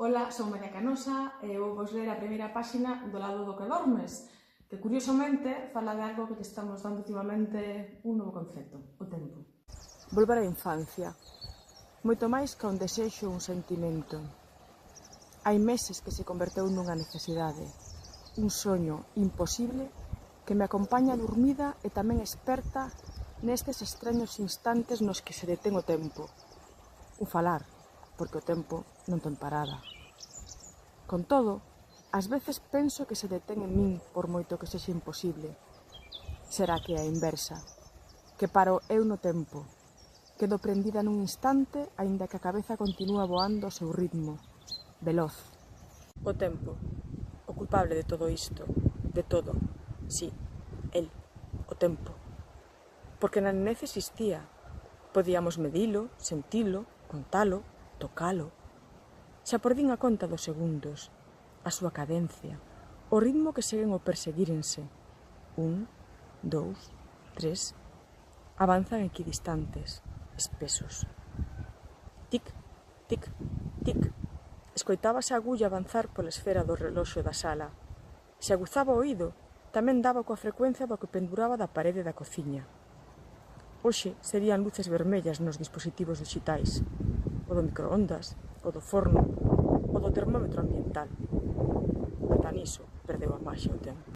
Ola, son María Canosa e vou vos ler a primeira páxina do lado do que dormes, que curiosamente fala de algo que estamos dando últimamente un novo concepto, o tempo. Volver á infancia, moito máis que un desexo ou un sentimento. Hai meses que se converteu nunha necesidade, un soño imposible que me acompaña dormida e tamén experta nestes extraños instantes nos que se detén o tempo. O falar, porque o tempo non ten parada. Con todo, ás veces penso que se detén en min por moito que sexa imposible. Será que é a inversa, que paro eu no tempo, quedo prendida nun instante aínda que a cabeza continúa voando ao seu ritmo, veloz. O tempo, o culpable de todo isto, de todo, si, el, o tempo. Porque na nenez existía, podíamos medilo, sentilo, contalo, tocalo. Xa perdín a conta dos segundos, a súa cadencia, o ritmo que seguen ao perseguírense. 1, 2, 3, avanzan equidistantes, espesos. Tic, tic, tic. Escoitábase a agulla avanzar pola esfera do reloxo da sala. Se aguzaba o oído, tamén daba coa frecuencia do que penduraba da parede da cociña. Hoxe serían luces vermellas nos dispositivos digitais, o do microondas, o do forno, o do termómetro ambiental. Ata niso perdeu a maxia o tempo.